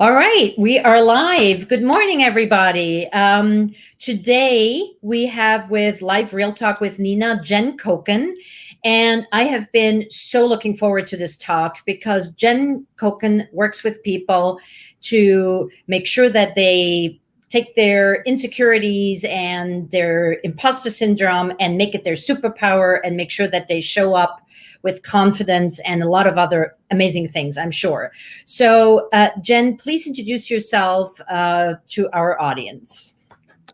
All right, we are live. Good morning, everybody. Today we have with Live Real Talk with Nina, Jen Coken. And I have been so looking forward to this talk because Jen Coken works with people to make sure that they take their insecurities and their imposter syndrome and make it their superpower and make sure that they show up with confidence and a lot of other amazing things, I'm sure. So, Jen, please introduce yourself to our audience.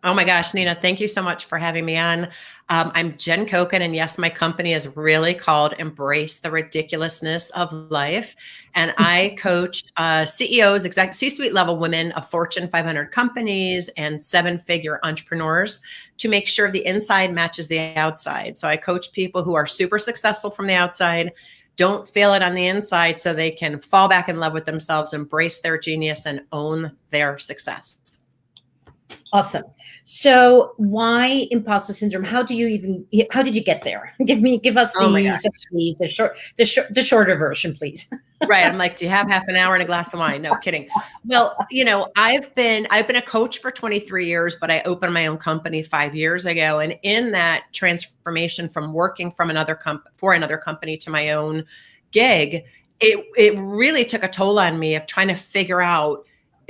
Oh my gosh, Nina, thank you so much for having me on. I'm Jen Coken, and yes, my company is really called Embrace the Ridiculousness of Life. And I coach CEOs, C-suite level women of Fortune 500 companies and seven-figure entrepreneurs to make sure the inside matches the outside. So I coach people who are super successful from the outside, don't feel it on the inside, so they can fall back in love with themselves, embrace their genius, and own their success. Awesome. So why imposter syndrome? How did you get there? Give us the shorter version, please. Right. I'm like, do you have half an hour and a glass of wine? No kidding. Well, I've been a coach for 23 years, but I opened my own company 5 years ago. And in that transformation from working from for another company to my own gig, it really took a toll on me of trying to figure out,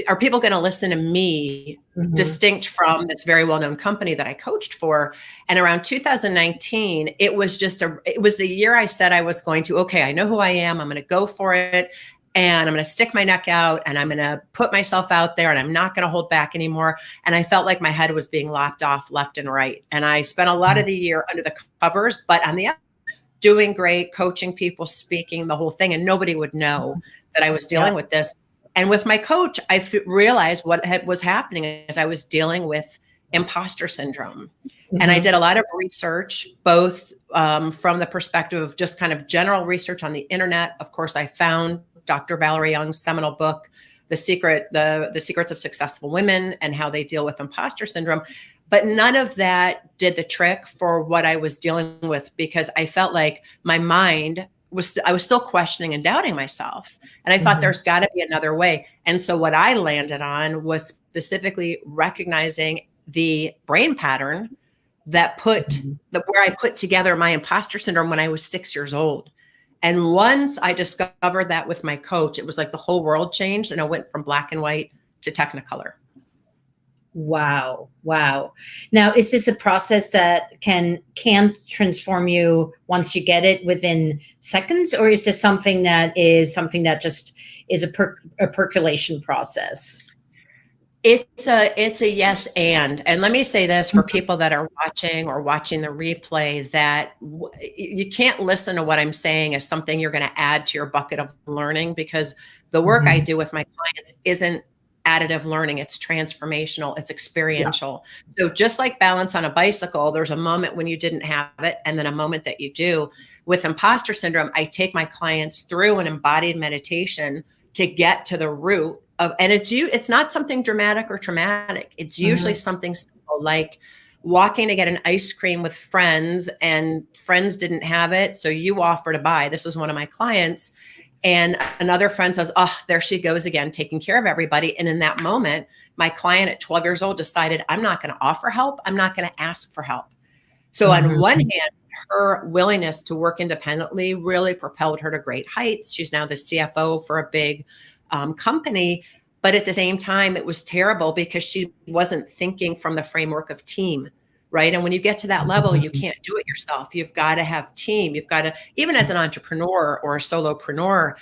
are people going to listen to me distinct from this very well-known company that I coached for? And around 2019, it was the year I said I was going to, okay, I know who I am. I'm going to go for it. And I'm going to stick my neck out and I'm going to put myself out there and I'm not going to hold back anymore. And I felt like my head was being lopped off left and right. And I spent a lot of the year under the covers, but on the outside, doing great, coaching people, speaking, the whole thing. And nobody would know that I was dealing with this. And with my coach, I realized what was happening is I was dealing with imposter syndrome. And I did a lot of research, both from the perspective of just kind of general research on the internet. Of course, I found Dr. Valerie Young's seminal book, The Secrets of Successful Women and how they deal with imposter syndrome. But none of that did the trick for what I was dealing with, because I felt like my mind I was still questioning and doubting myself. And I thought there's got to be another way. And so what I landed on was specifically recognizing the brain pattern that where I put together my imposter syndrome when I was 6 years old. And once I discovered that with my coach, it was like the whole world changed and I went from black and white to Technicolor. Wow. Now, is this a process that can transform you once you get it within seconds, or is this something that just is a percolation process? It's a yes and let me say this for people that are watching the replay, that you can't listen to what I'm saying as something you're going to add to your bucket of learning, because the work I do with my clients isn't additive learning. It's transformational. It's experiential. So just like balance on a bicycle, there's a moment when you didn't have it and then a moment that you do. With imposter syndrome, I take my clients through an embodied meditation to get to the root of, and it's not something dramatic or traumatic. It's usually something simple, like walking to get an ice cream with friends and friends didn't have it. So you offer to buy. This was one of my clients. And another friend says, oh, there she goes again, taking care of everybody. And in that moment, my client at 12 years old decided, I'm not going to offer help. I'm not going to ask for help. So on one hand, her willingness to work independently really propelled her to great heights. She's now the CFO for a big company. But at the same time, it was terrible because she wasn't thinking from the framework of team. Right. And when you get to that level, you can't do it yourself. You've got to have team. You've got to, even as an entrepreneur or a solopreneur,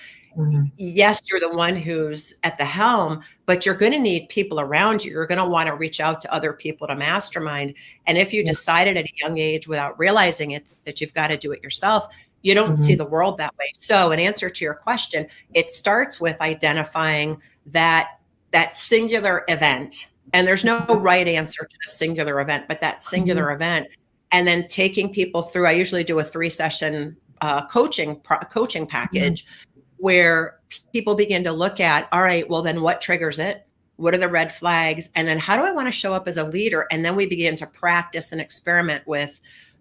yes, you're the one who's at the helm, but you're going to need people around you. You're going to want to reach out to other people to mastermind. And if you decided at a young age without realizing it that you've got to do it yourself, you don't see the world that way. So in answer to your question, it starts with identifying that singular event. And there's no right answer to the singular event, but that singular event, and then taking people through. I usually do a 3-session coaching package where people begin to look at, all right, well then what triggers it? What are the red flags? And then how do I want to show up as a leader? And then we begin to practice and experiment with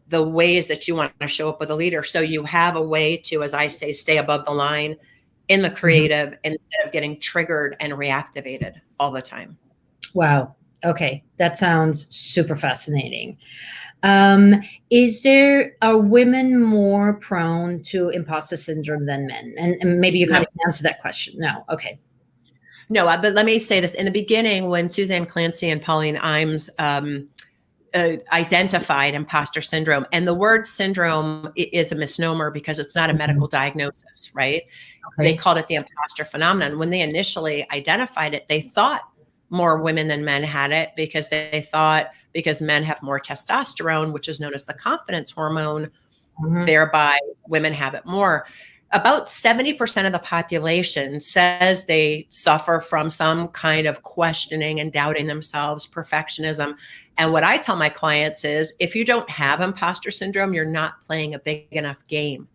the ways that you want to show up with a leader. So you have a way to, as I say, stay above the line in the creative instead of getting triggered and reactivated all the time. Wow. Okay. That sounds super fascinating. Are women more prone to imposter syndrome than men? And maybe you kind of answer that question. No. Okay. No, but let me say this. In the beginning, when Suzanne Clancy and Pauline Imes identified imposter syndrome, and the word syndrome is a misnomer because it's not a medical diagnosis, right? Okay. They called it the imposter phenomenon. When they initially identified it, they thought more women than men had it because they thought because men have more testosterone, which is known as the confidence hormone, thereby women have it more. About 70% of the population says they suffer from some kind of questioning and doubting themselves, perfectionism. And what I tell my clients is, if you don't have imposter syndrome, you're not playing a big enough game.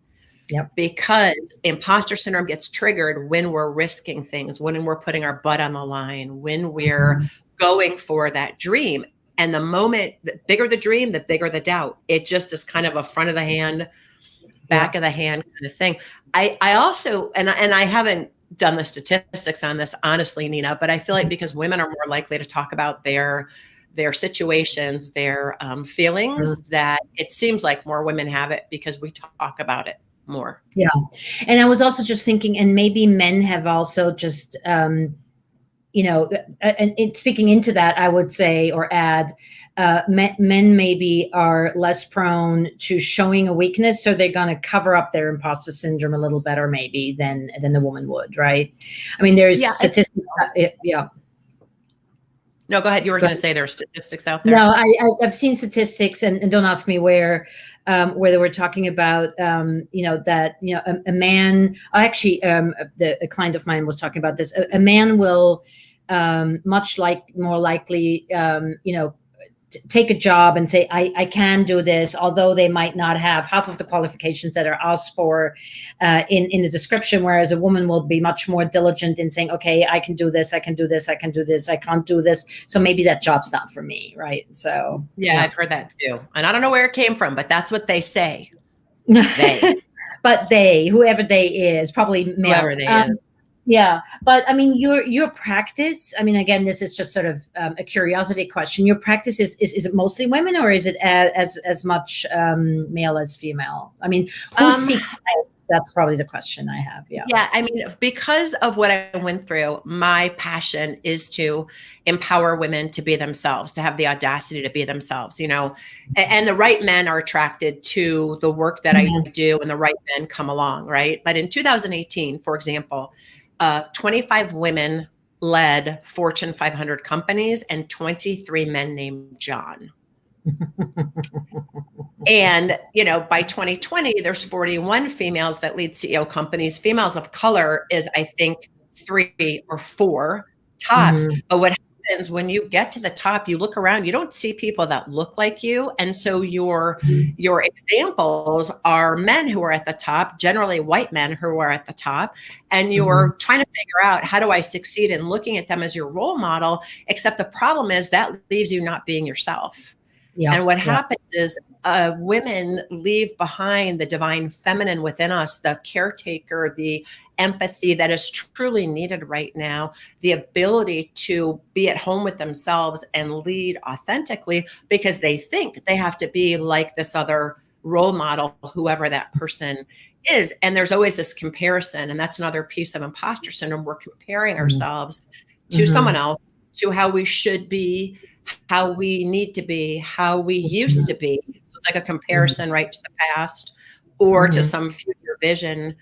Yep. Because imposter syndrome gets triggered when we're risking things, when we're putting our butt on the line, when we're going for that dream. And the moment, the bigger the dream, the bigger the doubt. It just is kind of a front of the hand, back of the hand kind of thing. I also, and I haven't done the statistics on this, honestly, Nina, but I feel like because women are more likely to talk about their situations, their feelings, that it seems like more women have it because we talk about it more. Yeah. And I was also just thinking, and maybe men have also just, you know, and speaking into that, I would say or add, men maybe are less prone to showing a weakness, so they're going to cover up their imposter syndrome a little better maybe than the woman would, right? I mean, there's statistics. Yeah. No, go ahead. You were going to say there are statistics out there. No, I've seen statistics, and don't ask me where they were talking about, you know, that, you know, a man, actually, a client of mine was talking about this. A man will more likely, you know, take a job and say, I can do this, although they might not have half of the qualifications that are asked for in the description, whereas a woman will be much more diligent in saying, okay, I can do this, I can do this, I can do this, I can't do this, so maybe that job's not for me, right? So yeah. I've heard that too, and I don't know where it came from, but that's what they say. But whoever they is, probably male. Whoever they is. Yeah, but I mean, your practice, I mean, again, this is just sort of a curiosity question. Your practice is it mostly women, or is it as much male as female? I mean, who seeks help? That's probably the question I have. Yeah. Yeah. I mean, because of what I went through, my passion is to empower women to be themselves, to have the audacity to be themselves, you know, and the right men are attracted to the work that I do, and the right men come along. Right. But in 2018, for example, 25 women led Fortune 500 companies and 23 men named John. And, you know, by 2020, there's 41 females that lead CEO companies. Females of color is, I think, 3 or 4 tops. But what happens when you get to the top, you look around, you don't see people that look like you. And so your examples are men who are at the top, generally white men who are at the top. And you're trying to figure out, how do I succeed in looking at them as your role model? Except the problem is that leaves you not being yourself. Yeah, and what happens is women leave behind the divine feminine within us, the caretaker, the empathy that is truly needed right now, the ability to be at home with themselves and lead authentically, because they think they have to be like this other role model, whoever that person is. And there's always this comparison. And that's another piece of imposter syndrome. We're comparing ourselves to someone else, to how we should be, how we need to be, how we used to be. So it's like a comparison right to the past, or to some future vision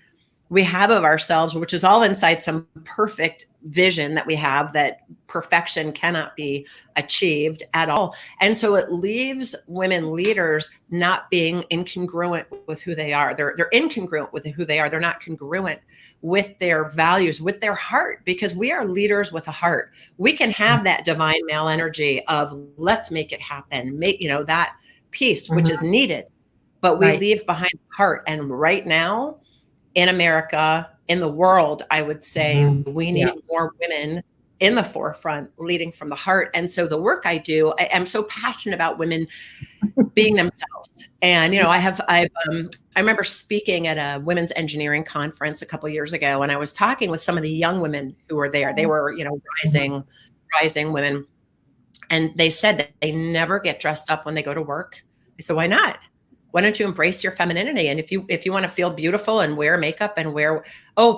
we have of ourselves, which is all inside some perfect vision that we have, that perfection cannot be achieved at all. And so it leaves women leaders not being incongruent with who they are. They're incongruent with who they are. They're not congruent with their values, with their heart, because we are leaders with a heart. We can have that divine male energy of let's make it happen, make, you know, that piece, which is needed, but we leave behind the heart. And right now, in America, in the world, I would say we need more women in the forefront, leading from the heart. And so the work I do, I'm so passionate about women being themselves. And, you know, I remember speaking at a women's engineering conference a couple of years ago, and I was talking with some of the young women who were there. They were, you know, rising women. And they said that they never get dressed up when they go to work. I said, why not? Why don't you embrace your femininity? And if you want to feel beautiful and wear makeup and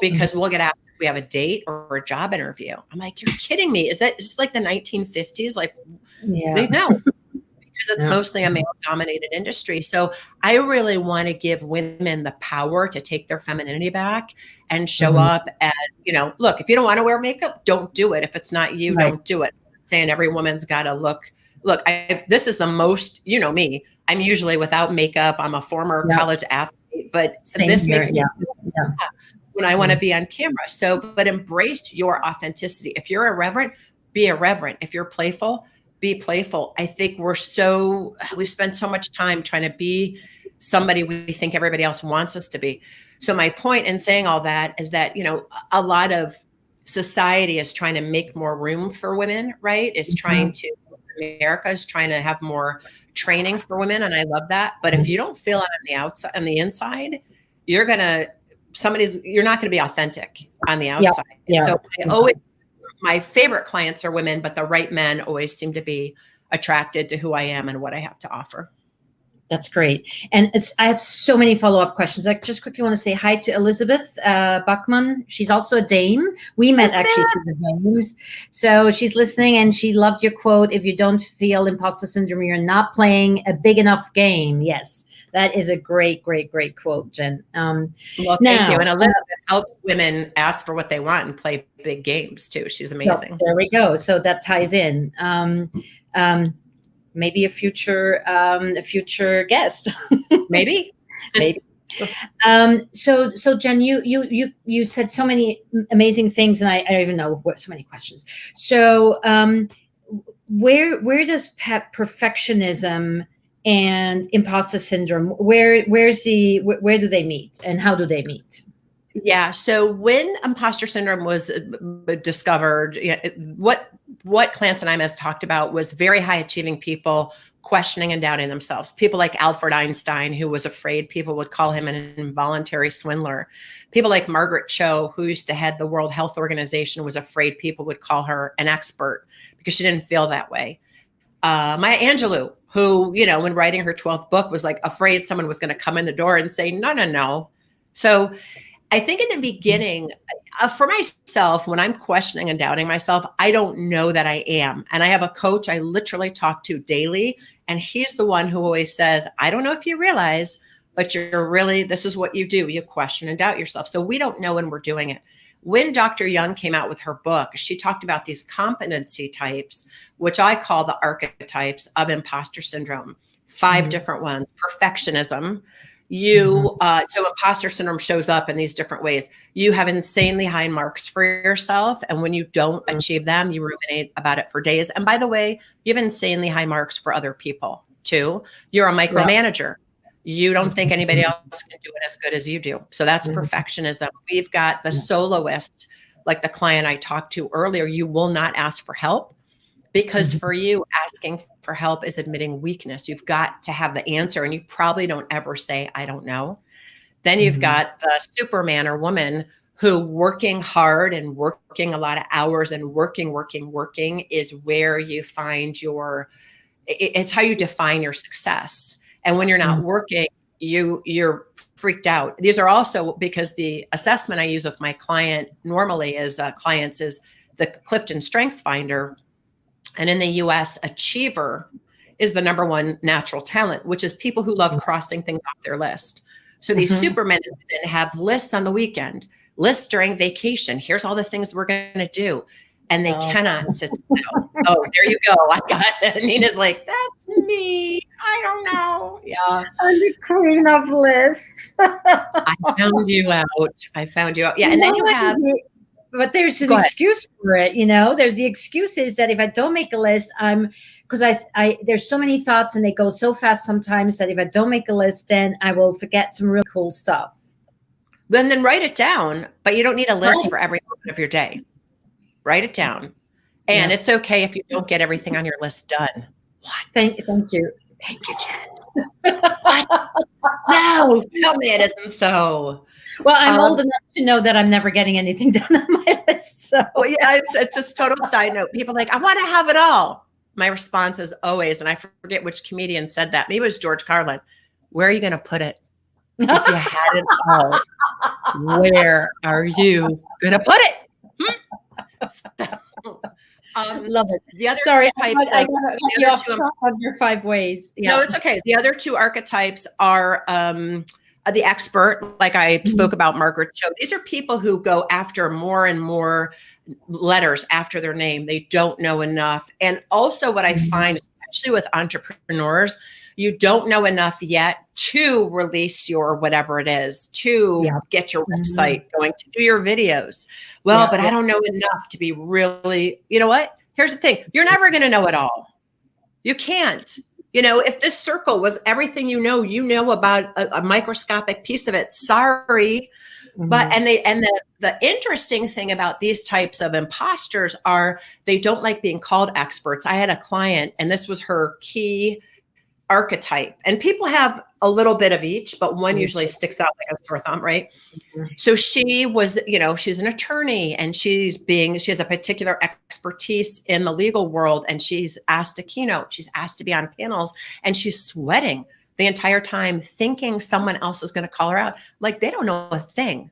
because we'll get asked if we have a date or a job interview. I'm like, you're kidding me. Is it like the 1950s? Like, they know, because it's mostly a male dominated industry. So I really want to give women the power to take their femininity back and show up as, you know, look, if you don't want to wear makeup, don't do it. If it's not you, don't do it. I'm saying every woman's got to look, this is the most, you know me, I'm usually without makeup. I'm a former college athlete, but this makes me when I want to be on camera. So, but embrace your authenticity. If you're irreverent, be irreverent. If you're playful, be playful. I think we've spent so much time trying to be somebody we think everybody else wants us to be. So my point in saying all that is that, you know, a lot of society is trying to make more room for women, right? America is trying to have more training for women. And I love that. But if you don't feel it on the outside, on the inside, you're not going to be authentic on the outside. So my favorite clients are women, but the right men always seem to be attracted to who I am and what I have to offer. That's great. And I have so many follow-up questions. I just quickly want to say hi to Elizabeth Buckman. She's also a dame. We met actually through the dames. So she's listening and she loved your quote, if you don't feel imposter syndrome, you're not playing a big enough game. Yes, that is a great, great, great quote, Jen. Well, thank you. And Elizabeth helps women ask for what they want and play big games too. She's amazing. So there we go. So that ties in. Maybe a future guest. Maybe. So Jen, you said so many amazing things, and I don't even know what so many questions. So where does perfectionism and imposter syndrome, where do they meet, and how do they meet? Yeah. So when imposter syndrome was discovered, what Clance and I has talked about was very high achieving people questioning and doubting themselves. People like Albert Einstein, who was afraid people would call him an involuntary swindler. People like Margaret Cho, who used to head the World Health Organization, was afraid people would call her an expert because she didn't feel that way. Maya Angelou, who, you know, when writing her 12th book was like afraid someone was going to come in the door and say, no. So I think in the beginning, for myself, when I'm questioning and doubting myself, I don't know that I am. And I have a coach I literally talk to daily. And he's the one who always says, I don't know if you realize, but this is what you do. You question and doubt yourself. So we don't know when we're doing it. When Dr. Young came out with her book, she talked about these competency types, which I call the archetypes of imposter syndrome. 5 different ones. Perfectionism. So imposter syndrome shows up in these different ways. You have insanely high marks for yourself. And when you don't achieve them, you ruminate about it for days. And by the way, you have insanely high marks for other people too. You're a micromanager. You don't think anybody else can do it as good as you do. So that's perfectionism. We've got the soloist, like the client I talked to earlier. You will not ask for help. Because for you, asking for help is admitting weakness. You've got to have the answer, and you probably don't ever say, I don't know. Then you've got the Superman or woman who working hard and working a lot of hours and working is where you find it's how you define your success. And when you're not working, you're freaked out. These are also because the assessment I use with my client normally is clients is the Clifton Strengths Finder. And in the US, achiever is the #1 natural talent, which is people who love crossing things off their list. So these supermen have lists on the weekend, lists during vacation. Here's all the things we're going to do. And they cannot sit still. Oh, there you go. I got it. Nina's like, that's me. I don't know. Yeah. I'm the queen of lists. I found you out. Yeah. And then you have... But there's an excuse for it, you know. There's the excuse is that if I don't make a list, because there's so many thoughts and they go so fast sometimes that if I don't make a list, then I will forget some really cool stuff. Then write it down, but you don't need a list for every moment of your day. Write it down. And it's okay if you don't get everything on your list done. What? Thank you. Thank you, Jen. What? No, tell me it isn't so. Well, I'm old enough to know that I'm never getting anything done on my list. So, well, yeah, it's just total side note. People are like, I want to have it all. My response is always, and I forget which comedian said that. Maybe it was George Carlin. Where are you going to put it? If you had it all, where are you going to put it? Love it. The other Sorry, types I got you off track on your 5 ways. Yeah. No, it's okay. The other 2 archetypes are the expert, like I spoke about Margaret Cho. These are people who go after more and more letters after their name. They don't know enough. And also what I find, especially with entrepreneurs, you don't know enough yet to release your whatever it is, to get your website going, to do your videos. Well, but I don't know enough to be really, you know what? Here's the thing. You're never going to know it all. You can't. You know, if this circle was everything you know about a microscopic piece of it, sorry. But the interesting thing about these types of imposters are they don't like being called experts. I had a client, and this was her key archetype, and people have a little bit of each, but one usually sticks out like a sore thumb, right? So she was, she's an attorney, and she has a particular expertise in the legal world, and she's asked to keynote, she's asked to be on panels, and she's sweating the entire time thinking someone else is going to call her out. Like, they don't know a thing.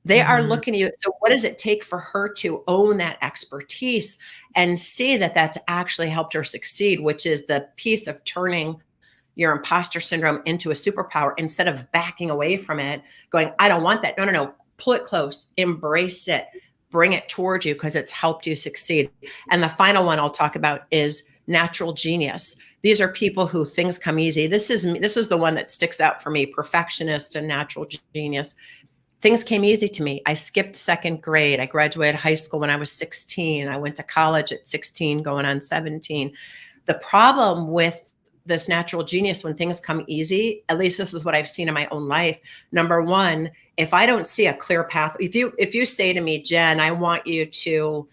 They are looking at you. So what does it take for her to own that expertise and see that that's actually helped her succeed, which is the piece of turning your imposter syndrome into a superpower instead of backing away from it, going, I don't want that. No. Pull it close, embrace it, bring it towards you because it's helped you succeed. And the final one I'll talk about is natural genius. These are people who things come easy. This is the one that sticks out for me, perfectionist and natural genius. Things came easy to me. I skipped 2nd grade. I graduated high school when I was 16. I went to college at 16, going on 17. The problem with this natural genius, when things come easy, at least this is what I've seen in my own life. Number one, if I don't see a clear path, if you say to me, Jen, I want you to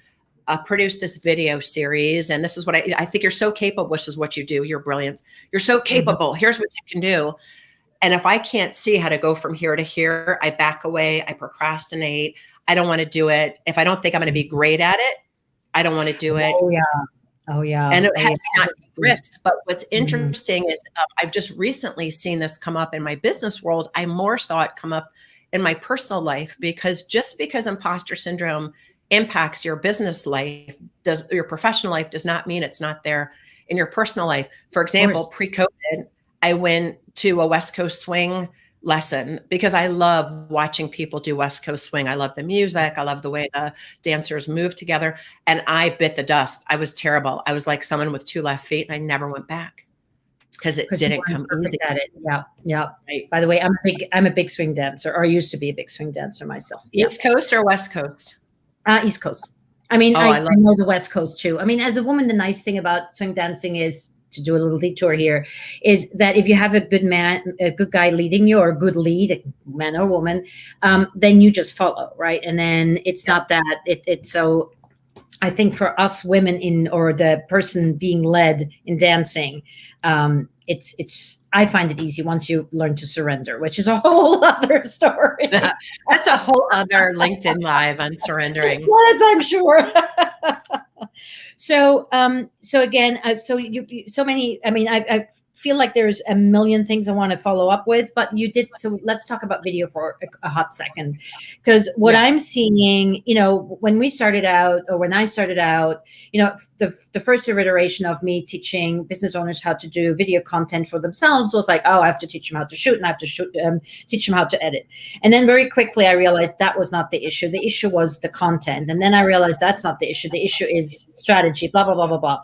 produce this video series, and this is what I think you're so capable, which is what you do. You're brilliant. You're so capable. Here's what you can do. And if I can't see how to go from here to here, I back away, I procrastinate. I don't want to do it. If I don't think I'm going to be great at it, I don't want to do it. Oh, yeah. And it has not risks. But what's interesting is I've just recently seen this come up in my business world. I more saw it come up in my personal life, because just because imposter syndrome impacts your business life, your professional life, does not mean it's not there in your personal life. For example, pre-COVID, I went to a West Coast swing lesson because I love watching people do West Coast swing. I love the music. I love the way the dancers move together. And I bit the dust. I was terrible. I was like someone with 2 left feet, and I never went back because it didn't come easy. At it. Yeah. Right. By the way, I'm a big swing dancer, or used to be a big swing dancer myself. East Coast or West Coast? East Coast. I mean, I know the West Coast too. I mean, as a woman, the nice thing about swing dancing is, to do a little detour here, is that if you have a good guy leading you, or a good lead, man or woman, then you just follow, right? And then it's not that it's so. I think for us women or the person being led in dancing, I find it easy once you learn to surrender, which is a whole other story. That's a whole other LinkedIn Live on surrendering. Yes, I'm sure. So again, so many. I mean, I feel like there's a million things I want to follow up with, but you did. So let's talk about video for a hot second, because what I'm seeing, when I started out, the first iteration of me teaching business owners how to do video content for themselves was like, oh, I have to teach them how to shoot, and I have to teach them how to edit. And then very quickly I realized that was not the issue. The issue was the content. And then I realized that's not the issue. The issue is strategy, blah, blah, blah, blah, blah.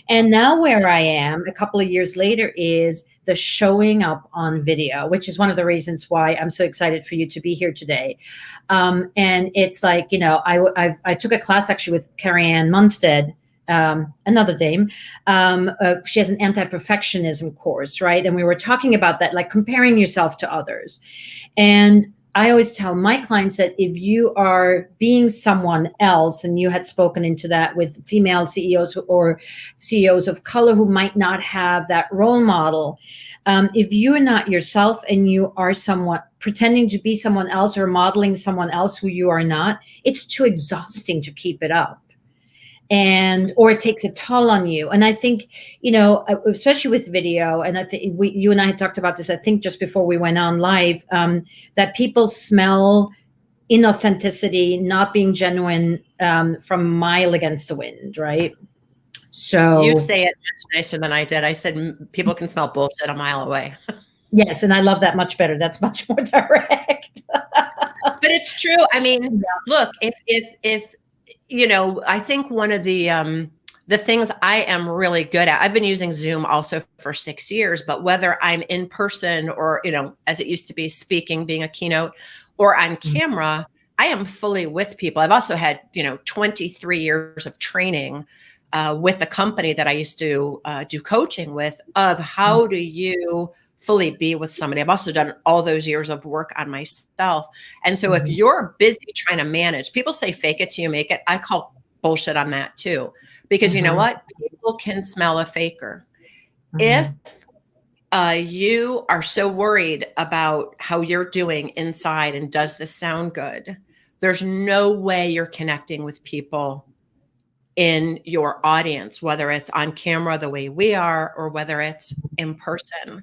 And now where I am a couple of years later is the showing up on video, which is one of the reasons why I'm so excited for you to be here today. And it's like, I took a class actually with Carrie Ann Munstead, another dame. She has an anti-perfectionism course, right? And we were talking about that, like comparing yourself to others. And I always tell my clients that if you are being someone else, and you had spoken into that with female CEOs or CEOs of color who might not have that role model, if you are not yourself and you are somewhat pretending to be someone else or modeling someone else who you are not, it's too exhausting to keep it up. And or it takes a toll on you. And I think, especially with video, and I think you and I had talked about this, I think just before we went on live, that people smell inauthenticity, not being genuine, from a mile against the wind, right? So you say it much nicer than I did. I said people can smell bullshit a mile away. Yes, and I love that much better. That's much more direct. But it's true. I mean, look, if I think one of the things I am really good at, I've been using Zoom also for 6 years, but whether I'm in person or, as it used to be, speaking, being a keynote, or on camera, I am fully with people. I've also had, 23 years of training with the company that I used to do coaching with, of how do you fully be with somebody. I've also done all those years of work on myself. And so if you're busy trying to manage, people say fake it till you make it. I call bullshit on that too, because you know what? People can smell a faker. If you are so worried about how you're doing inside and does this sound good, there's no way you're connecting with people in your audience, whether it's on camera the way we are, or whether it's in person.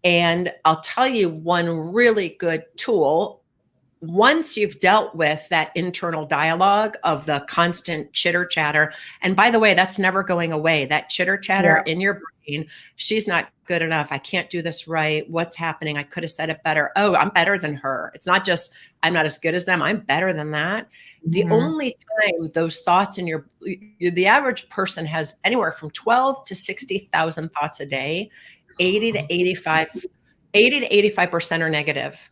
And I'll tell you one really good tool. Once you've dealt with that internal dialogue of the constant chitter chatter, and by the way, that's never going away. That chitter chatter in your brain, she's not good enough. I can't do this right. What's happening? I could have said it better. Oh, I'm better than her. It's not just, I'm not as good as them. I'm better than that. The only time those thoughts in the average person has anywhere from 12 to 60,000 thoughts a day. 80 to 85% are negative.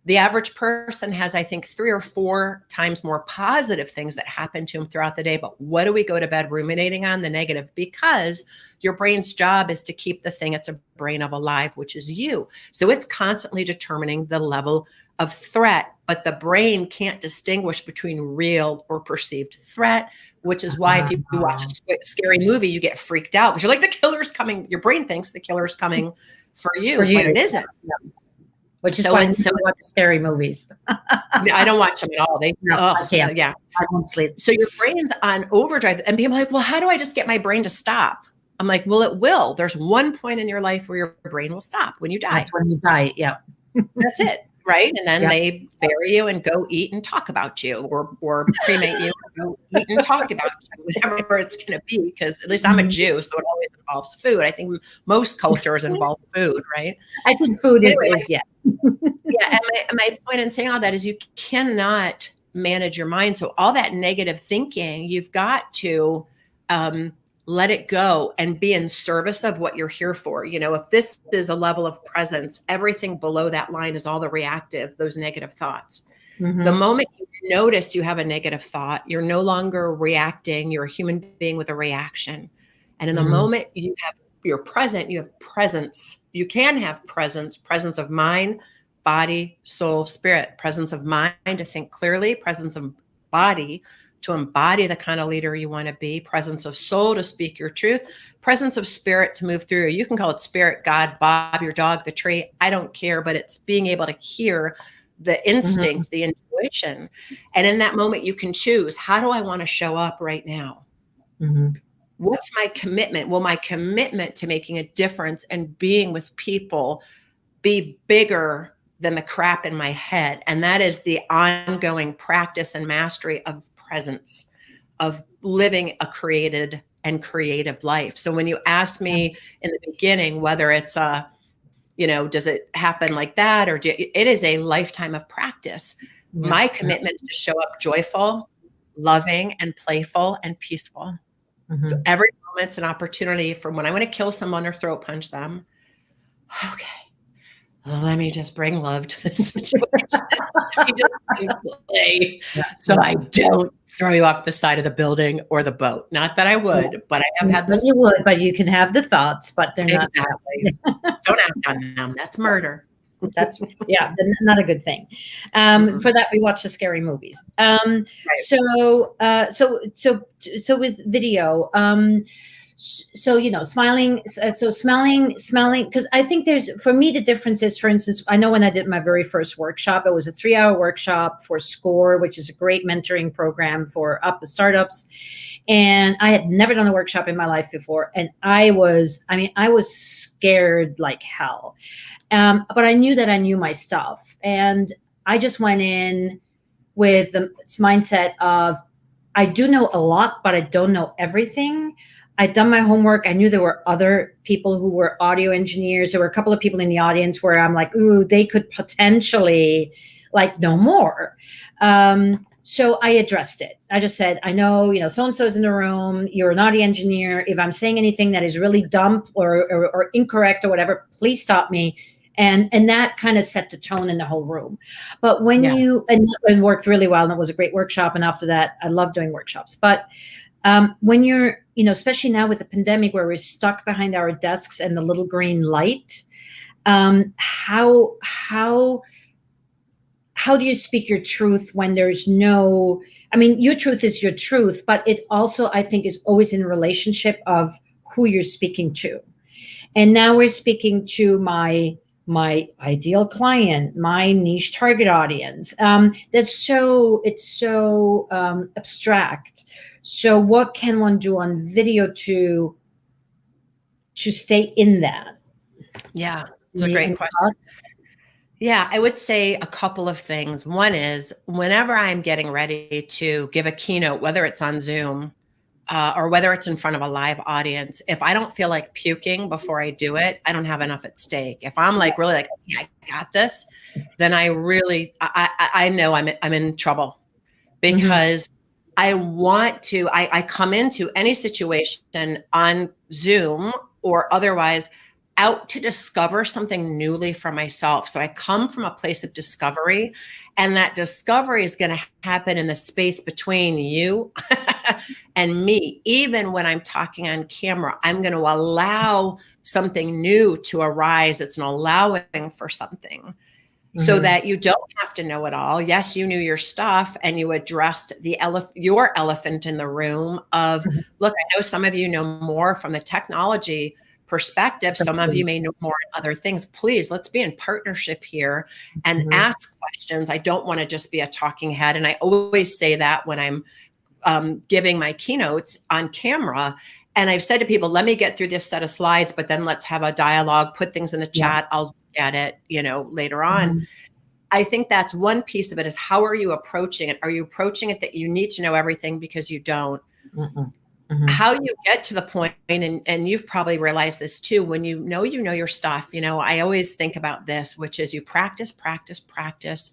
The average person has, I think, 3 or 4 times more positive things that happen to them throughout the day. But what do we go to bed ruminating on? The negative, because your brain's job is to keep the thing it's a brain of alive, which is you. So it's constantly determining the level of threat, but the brain can't distinguish between real or perceived threat, which is why if you watch a scary movie, you get freaked out because you're like, the killer's coming. Your brain thinks the killer's coming for you, but it isn't. Which is why I watch scary movies. I don't watch them at all. I can't. Yeah. I won't sleep. So your brain's on overdrive, and people are like, well, how do I just get my brain to stop? I'm like, well, it will. There's one point in your life where your brain will stop, when you die. That's when you die. Yeah. That's it. Right. And then they bury you and go eat and talk about you, or cremate you and go eat and talk about you, whatever it's going to be. Because at least I'm a Jew, so it always involves food. I think most cultures involve food, right? I think food is yeah. Yeah. And my point in saying all that is you cannot manage your mind. So all that negative thinking, you've got to let it go and be in service of what you're here for. If this is a level of presence, everything below that line is all the reactive, those negative thoughts. The moment you notice you have a negative thought, you're no longer reacting. You're a human being with a reaction. And in the moment you're present, you have presence. You can have presence of mind, body, soul, spirit, presence of mind to think clearly, presence of body to embody the kind of leader you want to be, presence of soul to speak your truth, presence of spirit to move through. You can call it spirit, God, Bob, your dog, the tree. I don't care, but it's being able to hear the instinct, the intuition. And in that moment, you can choose, how do I want to show up right now? What's my commitment? Will my commitment to making a difference and being with people be bigger than the crap in my head? And that is the ongoing practice and mastery of presence, of living a created and creative life. So when you ask me in the beginning, whether it's does it happen like that, or it is a lifetime of practice. My commitment is to show up joyful, loving, and playful and peaceful. So every moment's an opportunity for when I want to kill someone or throat punch them. Okay. Let me just bring love to this situation. Let me just play so I don't throw you off the side of the building or the boat. Not that I would, but I have had those. You would, but you can have the thoughts, but they're not. Don't act on them. That's murder. That's not a good thing. For that, we watch the scary movies. Right. So with video, so smiling, so smelling, because I think for me the difference is, for instance, I know when I did my very first workshop, it was a 3-hour workshop for SCORE, which is a great mentoring program for startups. And I had never done a workshop in my life before, and I was scared like hell. But I knew that I knew my stuff, and I just went in with the mindset of, I do know a lot, but I don't know everything. I'd done my homework. I knew there were other people who were audio engineers. There were a couple of people in the audience where I'm like, ooh, they could potentially know more. So I addressed it. I just said, I know, so-and-so's in the room. You're an audio engineer. If I'm saying anything that is really dumb or incorrect or whatever, please stop me. And that kind of set the tone in the whole room. But when and worked really well, and it was a great workshop. And after that, I love doing workshops. But when you're, especially now with the pandemic where we're stuck behind our desks and the little green light, how do you speak your truth when there's your truth is your truth, but it also, I think, is always in relationship of who you're speaking to. And now we're speaking to my ideal client, my niche target audience. It's so abstract. So what can one do on video to stay in that? Yeah, it's a great question. Thoughts? Yeah, I would say a couple of things. One is, whenever I'm getting ready to give a keynote, whether it's on Zoom or whether it's in front of a live audience, if I don't feel like puking before I do it, I don't have enough at stake. If I'm really yeah, I got this, then I know I'm in trouble, because I want to, I come into any situation on Zoom or otherwise out to discover something newly for myself. So I come from a place of discovery, and that discovery is going to happen in the space between you and me. Even when I'm talking on camera, I'm going to allow something new to arise. It's an allowing for something. So that you don't have to know it all. Yes, you knew your stuff, and you addressed your elephant in the room of, look, I know some of you know more from the technology perspective. Some of you may know more in other things. Please, let's be in partnership here and ask questions. I don't want to just be a talking head. And I always say that when I'm giving my keynotes on camera. And I've said to people, let me get through this set of slides, but then let's have a dialogue, put things in the chat. I'll at it, later on. I think that's one piece of it, is how are you approaching it? Are you approaching it that you need to know everything because you don't? How you get to the point, and you've probably realized this too, when you know your stuff. I always think about this, which is you practice,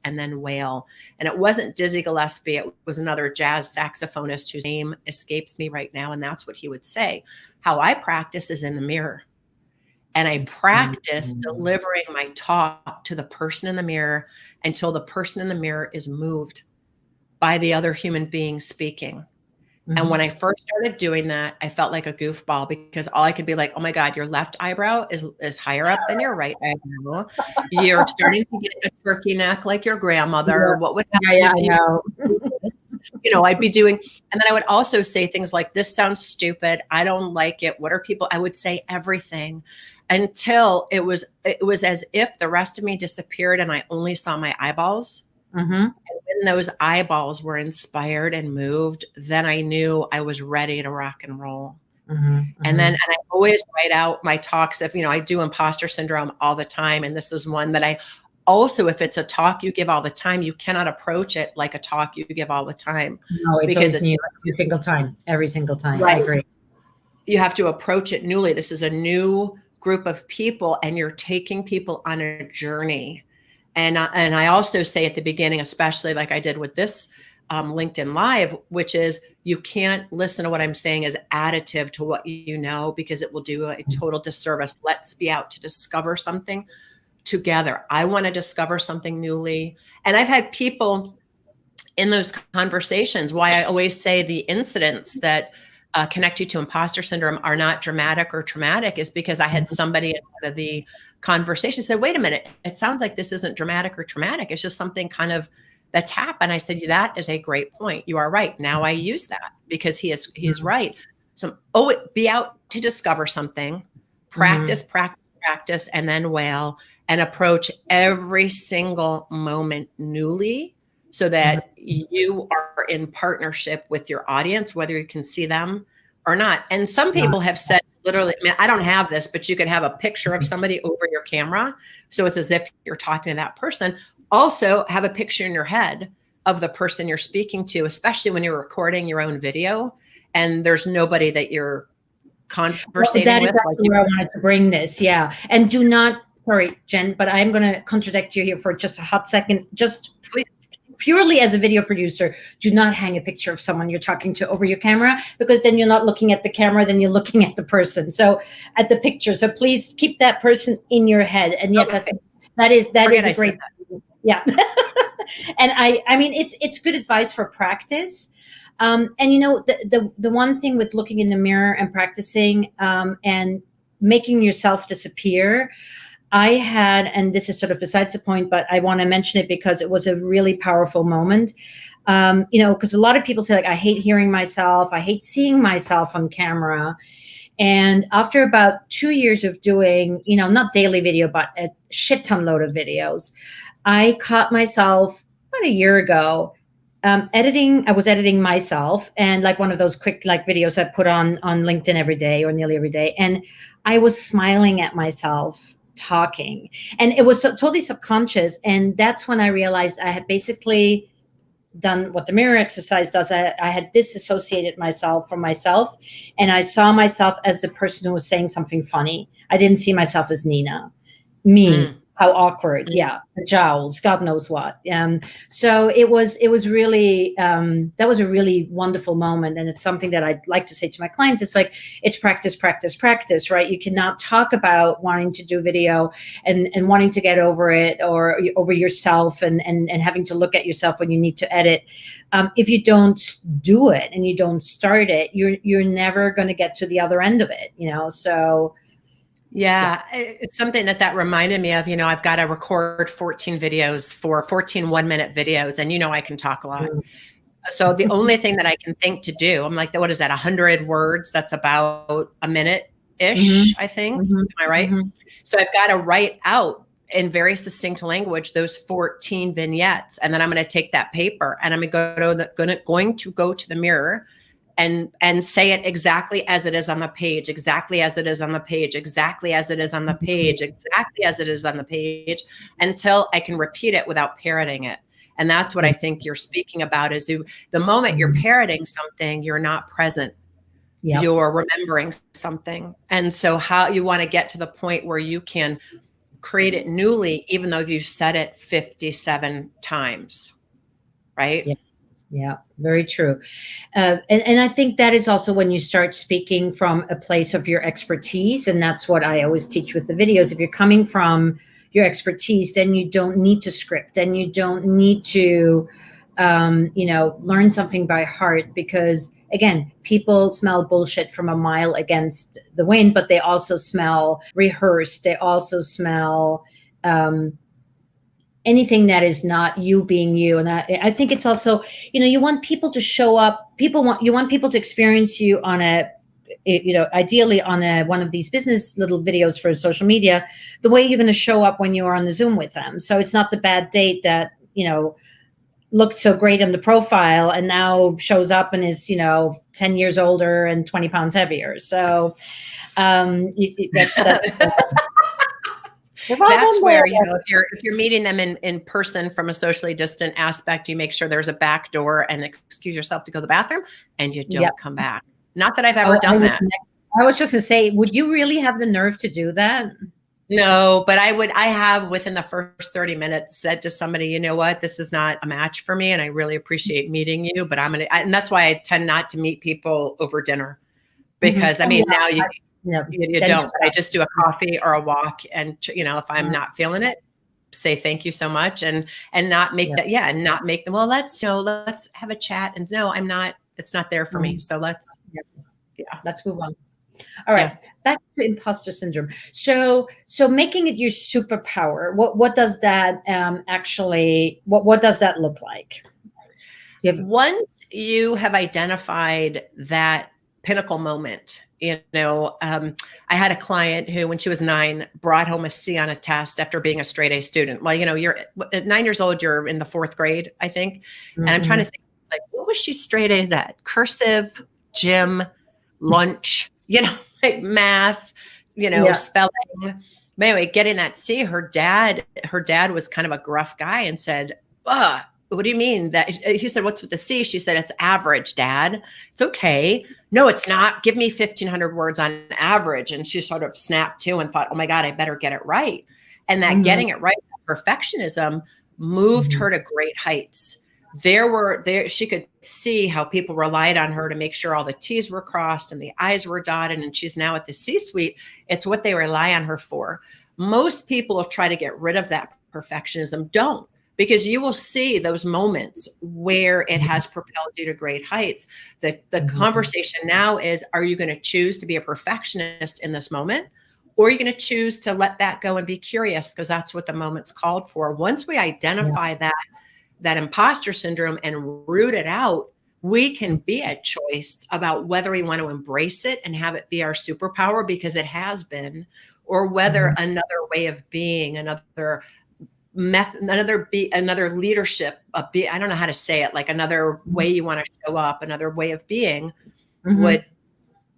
and then wail. And it wasn't Dizzy Gillespie. It was another jazz saxophonist whose name escapes me right now. And that's what he would say. How I practice is in the mirror. And I practice delivering my talk to the person in the mirror until the person in the mirror is moved by the other human being speaking. And when I first started doing that, I felt like a goofball, because all I could be like, oh my God, your left eyebrow is higher up than your right eyebrow. You're starting to get a turkey neck like your grandmother. What would happen if you I'd be doing, and then I would also say things like, this sounds stupid. I don't like it. What are people? I would say everything until it was as if the rest of me disappeared and I only saw my eyeballs. And when those eyeballs were inspired and moved, then I knew I was ready to rock and roll. And I always write out my talks. If, I do imposter syndrome all the time. And this is one that I also, if it's a talk you give all the time, you cannot approach it like a talk you give all the time. No, because it's new every single time. Right. I agree. You have to approach it newly. This is a new group of people, and you're taking people on a journey. And I also say at the beginning, especially like I did with this LinkedIn Live, which is, you can't listen to what I'm saying as additive to what you know, because it will do a total disservice. Let's be out to discover something together. I want to discover something newly. And I've had people in those conversations, why I always say the incidents that connect you to imposter syndrome are not dramatic or traumatic, is because I had somebody in one of the conversation. Said, wait a minute, it sounds like this isn't dramatic or traumatic. It's just something kind of that's happened. I said, that is a great point. You are right. Now I use that because he's right. So, be out to discover something, practice, and then wail and approach every single moment newly so that you are in partnership with your audience, whether you can see them or not. And some people have said literally, I mean, I don't have this, but you can have a picture of somebody over your camera. So it's as if you're talking to that person. Also have a picture in your head of the person you're speaking to, especially when you're recording your own video and there's nobody that you're conversating with. That is exactly where I wanted to bring this. Yeah. And do not, sorry, Jen, but I'm going to contradict you here for just a hot second. Just please. Purely as a video producer, do not hang a picture of someone you're talking to over your camera, because then you're not looking at the camera, then you're looking at the person. So at the picture. So please keep that person in your head. And yes, okay. that is a great, yeah. And I mean, it's good advice for practice. And you know, the one thing with looking in the mirror and practicing and making yourself disappear, I had, and this is sort of besides the point, but I want to mention it because it was a really powerful moment. You know, because a lot of people say, like, I hate hearing myself, I hate seeing myself on camera. And after about 2 years of doing, you know, not daily video, but a shit ton load of videos, I caught myself about a year ago editing. I was editing myself, and like one of those quick like videos I put on LinkedIn every day or nearly every day. And I was smiling at myself talking, and it was totally subconscious. And that's when I realized I had basically done what the mirror exercise does. I had disassociated myself from myself, and I saw myself as the person who was saying something funny. I didn't see myself as Nina, me. How awkward. Yeah. The jowls, God knows what. So it was really, that was a really wonderful moment. And it's something that I'd like to say to my clients. It's like, it's practice, practice, practice, right? You cannot talk about wanting to do video and wanting to get over it or over yourself and having to look at yourself when you need to edit. If you don't do it and you don't start it, you're never going to get to the other end of it, you know? So yeah, it's something that reminded me of. You know, I've got to record 14 videos for 14 1-minute videos, and you know I can talk a lot. So the only thing that I can think to do, I'm like, what is that? 100 words? That's about a minute-ish, I think. Am I right? So I've got to write out in very succinct language those 14 vignettes, and then I'm going to take that paper and I'm going to go to the mirror and say it exactly as it is on the page, exactly as it is on the page, exactly as it is on the page, exactly as it is on the page, until I can repeat it without parroting it. And that's what I think you're speaking about is the moment you're parroting something, you're not present. Yep. You're remembering something. And so how you want to get to the point where you can create it newly, even though you've said it 57 times, right? Yep. Yeah, very true. And I think that is also when you start speaking from a place of your expertise. And that's what I always teach with the videos. If you're coming from your expertise, then you don't need to script and you don't need to, you know, learn something by heart, because again, people smell bullshit from a mile against the wind, but they also smell rehearsed. They also smell, anything that is not you being you. And I think it's also, you know, you want people to show up. You want people to experience you on a, you know, ideally on one of these business little videos for social media, the way you're going to show up when you are on the Zoom with them. So it's not the bad date that, you know, looked so great on the profile and now shows up and is, you know, 10 years older and 20 pounds heavier. So that's that's where, you know, if you're meeting them in person from a socially distant aspect, you make sure there's a back door and excuse yourself to go to the bathroom and you don't come back. Not that I've ever done that. I was just gonna say, would you really have the nerve to do that? No, but I have within the first 30 minutes said to somebody, you know what, this is not a match for me. And I really appreciate meeting you, but and that's why I tend not to meet people over dinner because I mean, now you don't. I just do a coffee or a walk, and you know, if I'm not feeling it, say thank you so much, and not make that, and not make them. Well, let's have a chat, and no, I'm not. It's not there for me. So let's move on. All right. Back to imposter syndrome. So making it your superpower. What does that actually? What does that look like? Once you have identified that pinnacle moment, I had a client who, when she was 9, brought home a C on a test after being a straight A student. Well, you're at 9 years old, you're in the 4th grade, I think. And I'm trying to think, like, what was she straight A's at? Cursive, gym, lunch, like math, spelling. But anyway, getting that C, her dad was kind of a gruff guy and said, what do you mean that? He said, what's with the C? She said, it's average, Dad. It's okay. No, it's not. Give me 1,500 words on average. And she sort of snapped to and thought, oh my God, I better get it right. And that getting it right, perfectionism, moved her to great heights. She could see how people relied on her to make sure all the T's were crossed and the I's were dotted. And she's now at the C-suite. It's what they rely on her for. Most people will try to get rid of that perfectionism. Don't. Because you will see those moments where it has propelled you to great heights. The conversation now is, are you going to choose to be a perfectionist in this moment? Or are you going to choose to let that go and be curious? Because that's what the moment's called for. Once we identify that imposter syndrome and root it out, we can be at choice about whether we want to embrace it and have it be our superpower, because it has been, or whether another way of being, another method, another leadership, I don't know how to say it, like another way you want to show up, another way of being would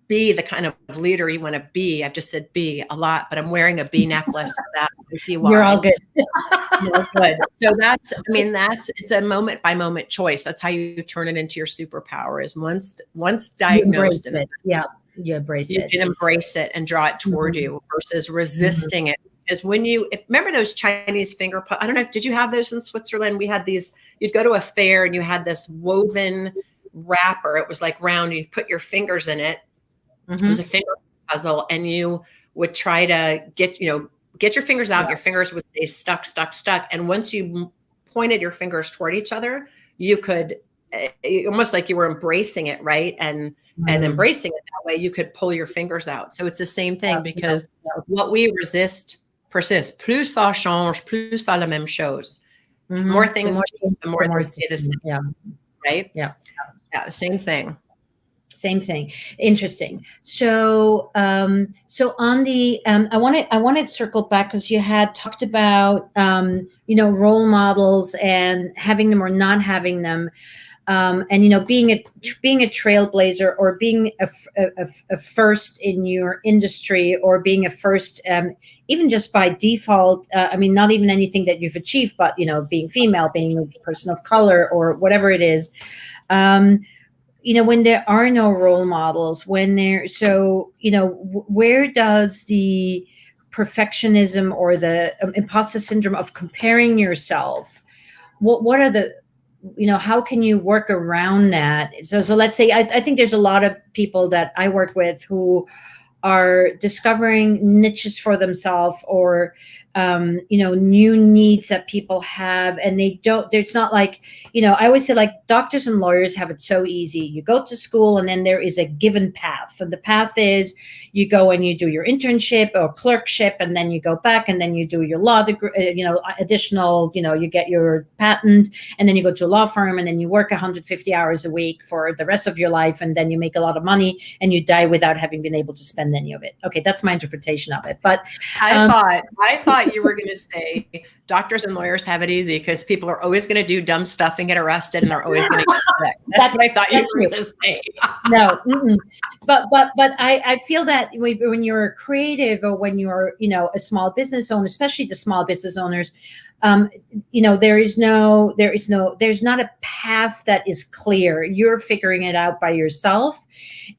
be the kind of leader you want to be. I've just said be a lot, but I'm wearing a bee necklace. So that you're all good. Good. So it's a moment by moment choice. That's how you turn it into your superpower, is once diagnosed. You embrace it. You can embrace it and draw it toward you versus resisting it. Is when remember those Chinese finger I don't know, did you have those in Switzerland? We had these, you'd go to a fair and you had this woven wrapper. It was like round, you put your fingers in it. It was a finger puzzle, and you would try to get your fingers out. Your fingers would stay stuck. And once you pointed your fingers toward each other, you could, almost like you were embracing it, right? And embracing it that way, you could pull your fingers out. So it's the same thing, because what we resist persists. Plus ça change, plus ça la même chose. More things, the more they stay the same. Yeah. Right? Yeah. Yeah. Same thing. Interesting. So on the I want to circle back, because you had talked about role models and having them or not having them. And being a trailblazer, or being a first in your industry, or being a first, even just by default. Not even anything that you've achieved, but being female, being a person of color, or whatever it is. When there are no role models, where does the perfectionism or the imposter syndrome of comparing yourself? What are the how can you work around that? So let's say, I think there's a lot of people that I work with who are discovering niches for themselves, or new needs that people have, and it's not like, I always say, like, doctors and lawyers have it so easy. You go to school, and then there is a given path, and the path is you go and you do your internship or clerkship, and then you go back, and then you do your law degree, additional, you get your patent, and then you go to a law firm, and then you work 150 hours a week for the rest of your life, and then you make a lot of money, and you die without having been able to spend any of it. Okay, that's my interpretation of it. But I thought you were going to say doctors and lawyers have it easy because people are always going to do dumb stuff and get arrested, and they're always going to get sick. That's what I thought you were going to say. No, but I feel that when you're a creative, or when you're a small business owner, especially the small business owners, there's not a path that is clear. You're figuring it out by yourself,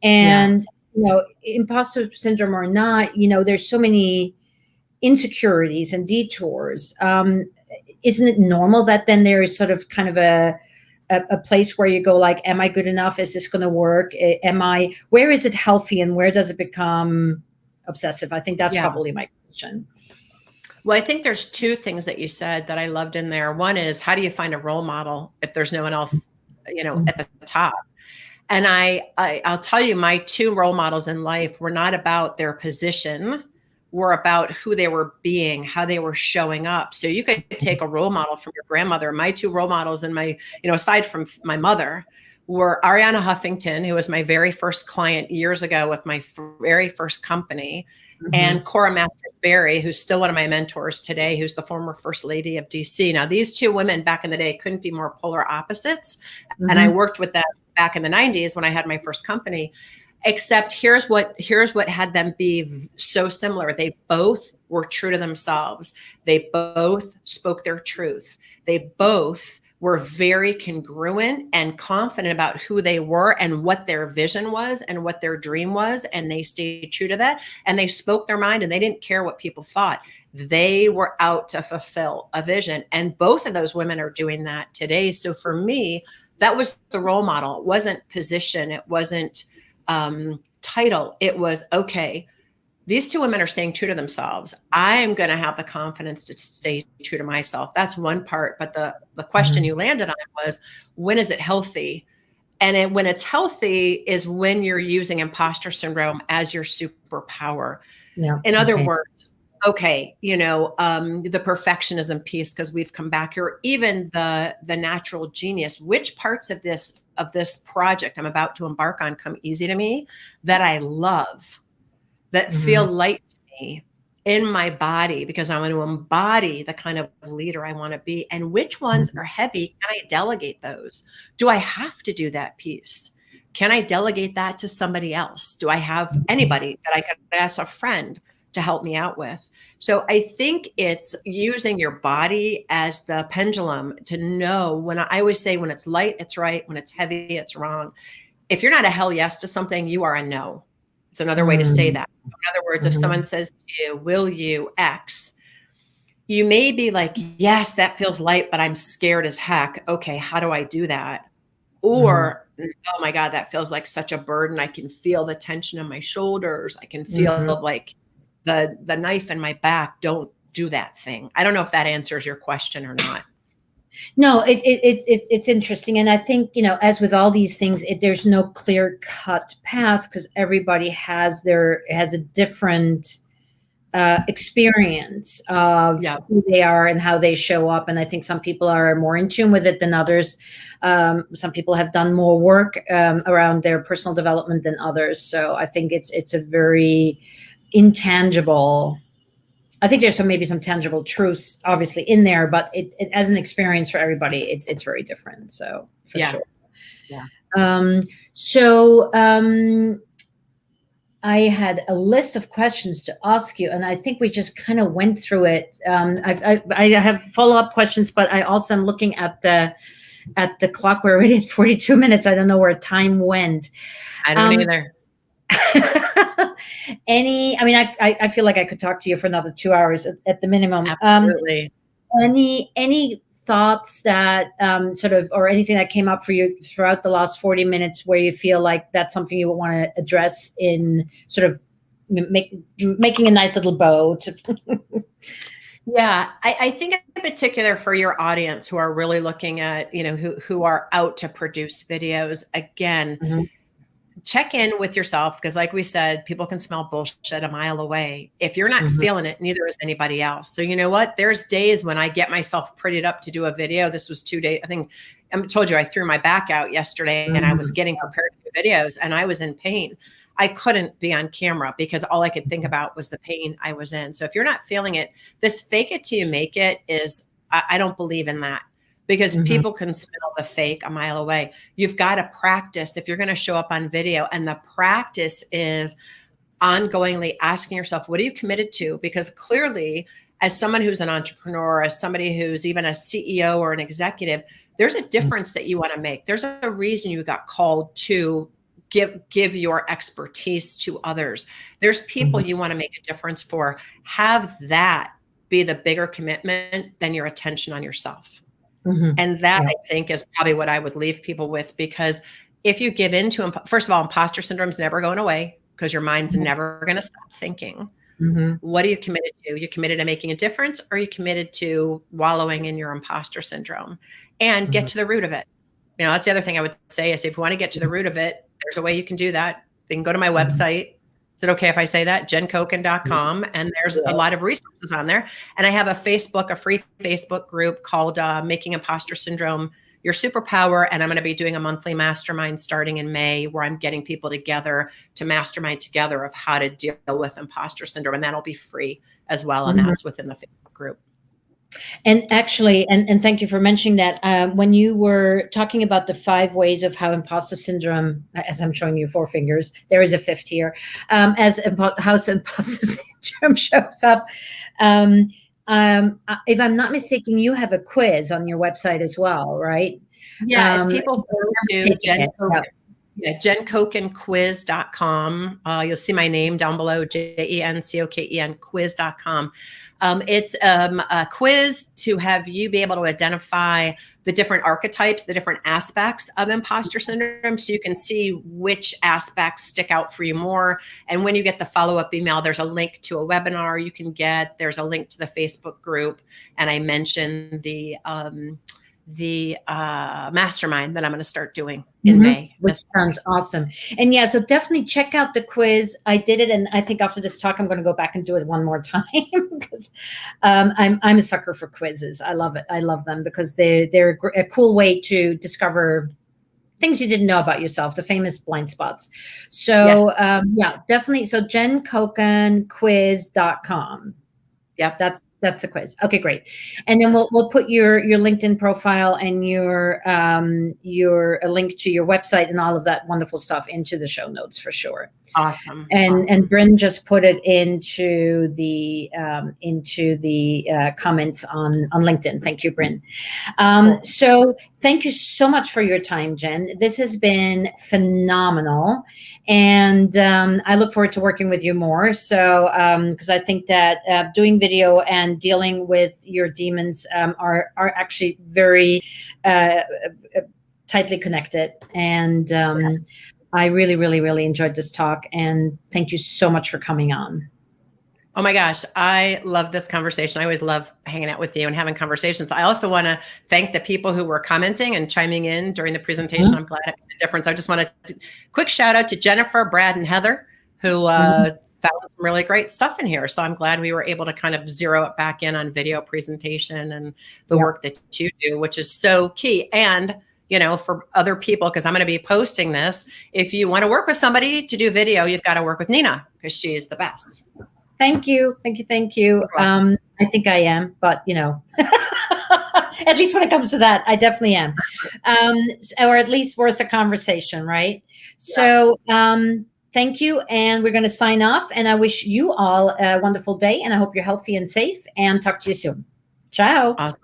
and imposter syndrome or not, there's so many insecurities and detours. Isn't it normal that then there is sort of kind of a place where you go, like, am I good enough? Is this going to work? Where is it healthy, and where does it become obsessive? I think that's probably my question. Well, I think there's two things that you said that I loved in there. One is, how do you find a role model if there's no one else, at the top? And I'll tell you, my two role models in life were not about their position, were about who they were being, how they were showing up. So you could take a role model from your grandmother. My two role models in my, aside from my mother, were Ariana Huffington, who was my very first client years ago with my very first company, and Cora Masters-Berry, who's still one of my mentors today, who's the former First Lady of DC. Now, these two women back in the day couldn't be more polar opposites. And I worked with them back in the 90s when I had my first company. Except here's what had them be so similar. They both were true to themselves. They both spoke their truth. They both were very congruent and confident about who they were and what their vision was and what their dream was. And they stayed true to that. And they spoke their mind and they didn't care what people thought. They were out to fulfill a vision. And both of those women are doing that today. So for me, that was the role model. It wasn't position. It wasn't title. It was, okay, these two women are staying true to themselves. I'm going to have the confidence to stay true to myself. That's one part. But the question you landed on was, when is it healthy? And when it's healthy is when you're using imposter syndrome as your superpower. Yeah. In other words, okay, the perfectionism piece, because we've come back here, even the natural genius, which parts of this project I'm about to embark on come easy to me, that I love, that feel light to me in my body, because I want to embody the kind of leader I want to be. And which ones are heavy? Can I delegate those? Do I have to do that piece? Can I delegate that to somebody else? Do I have anybody that I could ask a friend to help me out with? So I think it's using your body as the pendulum to know when I always say, when it's light, it's right. When it's heavy, it's wrong. If you're not a hell yes to something, you are a no. It's another way to say that. In other words, if someone says to you, will you X? You may be like, yes, that feels light, but I'm scared as heck. Okay, how do I do that? Or, oh my God, that feels like such a burden. I can feel the tension in my shoulders. I can feel like the knife in my back. Don't do that thing. I don't know if that answers your question or not. No, it's interesting. And I think, as with all these things, there's no clear cut path, because everybody has a different experience of who they are and how they show up. And I think some people are more in tune with it than others. Some people have done more work around their personal development than others. So I think it's a very intangible. I think there's maybe some tangible truths obviously in there, but it as an experience for everybody, it's very different. So for sure. Yeah. I had a list of questions to ask you, and I think we just kind of went through it. I have follow-up questions, but I also am looking at the clock. We're already at 42 minutes. I don't know where time went. I don't either. I feel like I could talk to you for another 2 hours at the minimum. Absolutely. Any thoughts that or anything that came up for you throughout the last 40 minutes where you feel like that's something you would want to address in sort of making a nice little bow to Yeah, I think in particular for your audience who are really looking at, who are out to produce videos, again, check in with yourself, because like we said, people can smell bullshit a mile away. If you're not feeling it, neither is anybody else. So you know what? There's days when I get myself prettied up to do a video. This was 2 days. I think I told you I threw my back out yesterday and I was getting prepared to do videos and I was in pain. I couldn't be on camera because all I could think about was the pain I was in. So if you're not feeling it, this fake it till you make it is, I don't believe in that. Because people can smell the fake a mile away. You've got to practice if you're going to show up on video. And the practice is ongoingly asking yourself, what are you committed to? Because clearly, as someone who's an entrepreneur, as somebody who's even a CEO or an executive, there's a difference that you want to make. There's a reason you got called to give your expertise to others. There's people you want to make a difference for. Have that be the bigger commitment than your attention on yourself. And that I think is probably what I would leave people with, because if you give into, first of all, imposter syndrome is never going away because your mind's never going to stop thinking. What are you committed to? You committed to making a difference, or are you committed to wallowing in your imposter syndrome? And get to the root of it. You know, that's the other thing I would say is if you want to get to the root of it, there's a way you can do that. You can go to my website. Is it okay if I say that? JenCoken.com. And there's a lot of resources on there. And I have a free Facebook group called Making Imposter Syndrome Your Superpower. And I'm going to be doing a monthly mastermind starting in May, where I'm getting people together to mastermind together of how to deal with imposter syndrome. And that'll be free as well. And that's within the Facebook group. And actually, and thank you for mentioning that. When you were talking about the 5 ways of how imposter syndrome, as I'm showing you 4 fingers, there is a 5th here, how imposter syndrome shows up. If I'm not mistaken, you have a quiz on your website as well, right? Yeah, if people go to Jen Coken, JenCokenQuiz.com. You'll see my name down below, JenCoken quiz.com. It's a quiz to have you be able to identify the different archetypes, the different aspects of imposter syndrome, so you can see which aspects stick out for you more. And when you get the follow-up email, there's a link to a webinar you can get. There's a link to the Facebook group. And I mentioned the mastermind that I'm going to start doing in May. Which sounds awesome. And yeah, so definitely check out the quiz. I did it, and I think after this talk, I'm going to go back and do it one more time because I'm a sucker for quizzes. I love it. I love them because they're a cool way to discover things you didn't know about yourself, the famous blind spots. So yeah, definitely. So JenCokenQuiz.com. Yep. That's the quiz. Okay, great. And then we'll put your LinkedIn profile and your a link to your website and all of that wonderful stuff into the show notes for sure. Awesome. And Bryn just put it into the comments on LinkedIn. Thank you, Bryn. Cool. So thank you so much for your time, Jen. This has been phenomenal. And I look forward to working with you more. So because I think that doing video and dealing with your demons are actually very tightly connected. And yes. I really, really, really enjoyed this talk. And thank you so much for coming on. Oh my gosh, I love this conversation. I always love hanging out with you and having conversations. I also want to thank the people who were commenting and chiming in during the presentation. I'm glad it made a difference. I just want to quick shout out to Jennifer, Brad, and Heather, who found some really great stuff in here. So I'm glad we were able to kind of zero it back in on video presentation and the work that you do, which is so key. And you know, for other people, because I'm going to be posting this, if you want to work with somebody to do video, you've got to work with Nina because she's the best. Thank you. Thank you. Thank you. I think I am, but you know, at least when it comes to that, I definitely am. Or at least worth a conversation, right? So thank you. And we're going to sign off. And I wish you all a wonderful day. And I hope you're healthy and safe. And talk to you soon. Ciao. Awesome.